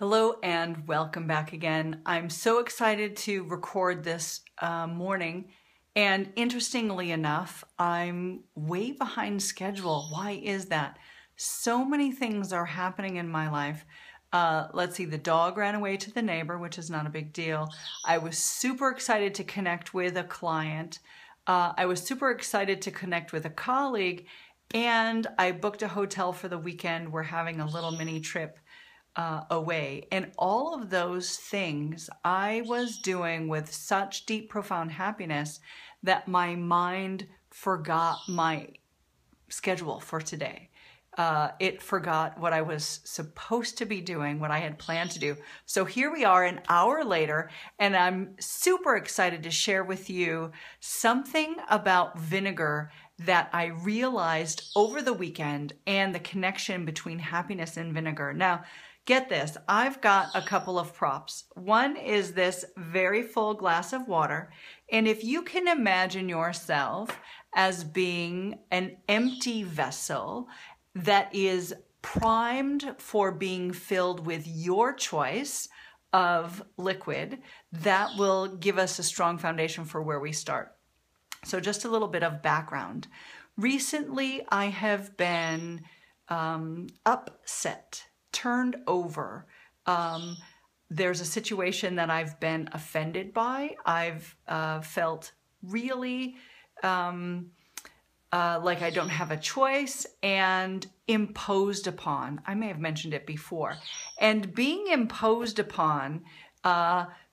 Hello and welcome back again. I'm so excited to record this morning, and interestingly enough, I'm way behind schedule. Why is that? So many things are happening in my life. Let's see, the dog ran away to the neighbor, which is not a big deal. I was super excited to connect with a client. I was super excited to connect with a colleague, and I booked a hotel for the weekend. We're having a little mini trip away. And all of those things I was doing with such deep, profound happiness that my mind forgot my schedule for today. It forgot what I was supposed to be doing, what I had planned to do. So here we are an hour later, and I'm super excited to share with you something about vinegar that I realized over the weekend and the connection between happiness and vinegar. Now, get this, I've got a couple of props. One is this very full glass of water, and if you can imagine yourself as being an empty vessel that is primed for being filled with your choice of liquid, that will give us a strong foundation for where we start. So just a little bit of background. Recently, I have been upset, turned over. There's a situation that I've been offended by. I've felt really like I don't have a choice and imposed upon. I may have mentioned it before. And being imposed upon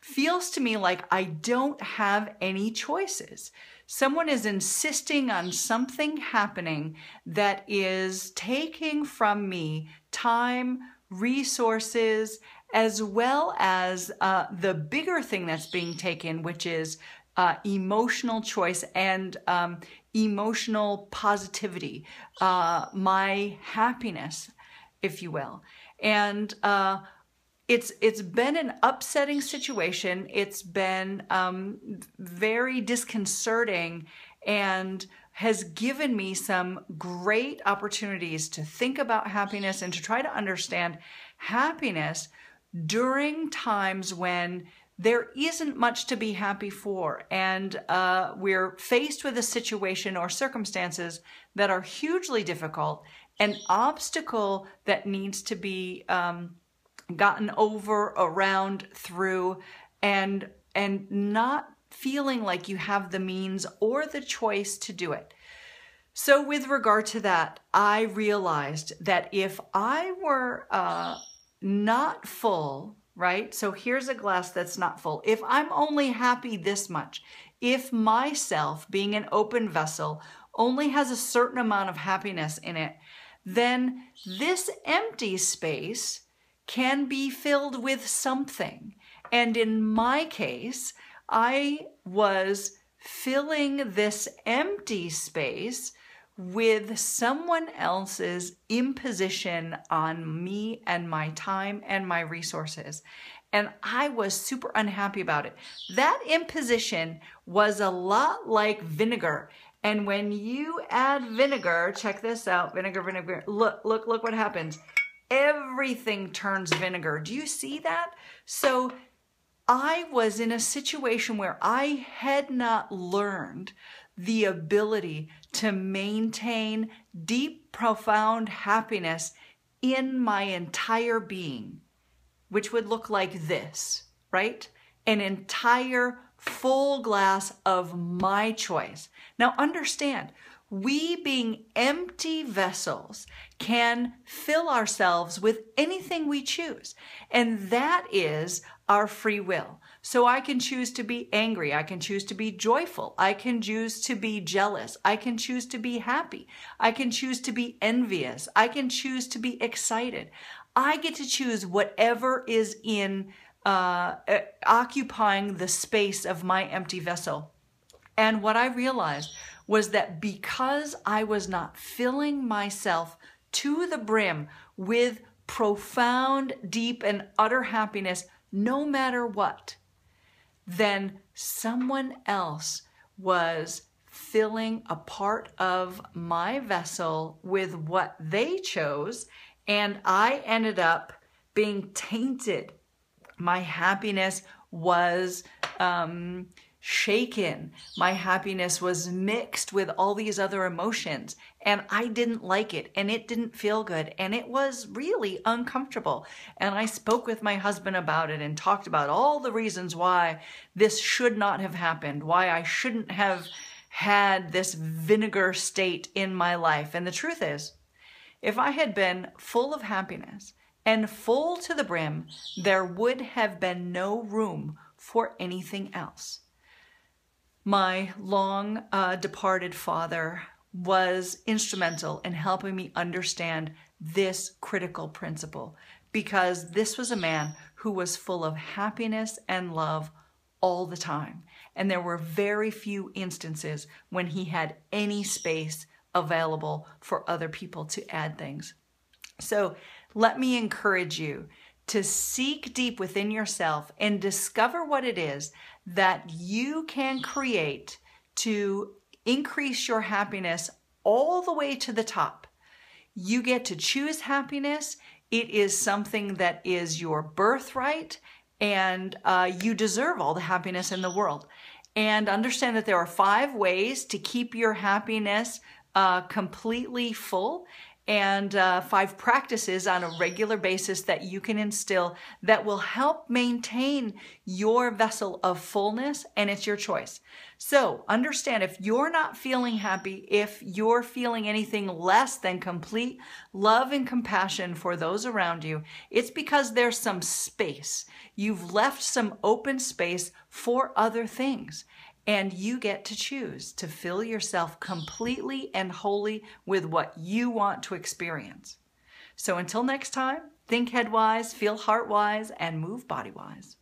feels to me like I don't have any choices. Someone is insisting on something happening that is taking from me time, resources, as well as the bigger thing that's being taken, which is emotional choice and emotional positivity, my happiness, if you will. And it's been an upsetting situation. It's been very disconcerting and has given me some great opportunities to think about happiness and to try to understand happiness during times when there isn't much to be happy for, and we're faced with a situation or circumstances that are hugely difficult, an obstacle that needs to be gotten over, around, through, and not feeling like you have the means or the choice to do it. So with regard to that, I realized that if I were not full, right? So here's a glass that's not full. If I'm only happy this much, if myself, being an open vessel, only has a certain amount of happiness in it, then this empty space can be filled with something. And in my case, I was filling this empty space with someone else's imposition on me and my time and my resources. And I was super unhappy about it. That imposition was a lot like vinegar. And when you add vinegar, check this out, vinegar, look what happens. Everything turns vinegar. Do you see that? So I was in a situation where I had not learned the ability to maintain deep, profound happiness in my entire being, which would look like this, right? An entire full glass of my choice. Now understand, we being empty vessels can fill ourselves with anything we choose, and that is our free will. So I can choose to be angry. I can choose to be joyful. I can choose to be jealous. I can choose to be happy. I can choose to be envious. I can choose to be excited. I get to choose whatever is in occupying the space of my empty vessel. And what I realized was that because I was not filling myself to the brim with profound, deep, and utter happiness, no matter what, then someone else was filling a part of my vessel with what they chose, and I ended up being tainted. My happiness was shaken. My happiness was mixed with all these other emotions, and I didn't like it, and it didn't feel good, and it was really uncomfortable. And I spoke with my husband about it and talked about all the reasons why this should not have happened, why I shouldn't have had this vinegar state in my life. And the truth is, if I had been full of happiness and full to the brim, there would have been no room for anything else. My long departed father was instrumental in helping me understand this critical principle, because this was a man who was full of happiness and love all the time. And there were very few instances when he had any space available for other people to add things. So let me encourage you to seek deep within yourself and discover what it is that you can create to increase your happiness all the way to the top. You get to choose happiness. It is something that is your birthright, and you deserve all the happiness in the world. And understand that there are 5 ways to keep your happiness completely full, and 5 practices on a regular basis that you can instill that will help maintain your vessel of fullness, and it's your choice. So understand, if you're not feeling happy, if you're feeling anything less than complete love and compassion for those around you, it's because there's some space. You've left some open space for other things. And you get to choose to fill yourself completely and wholly with what you want to experience. So until next time, think head-wise, feel heart-wise, and move body-wise.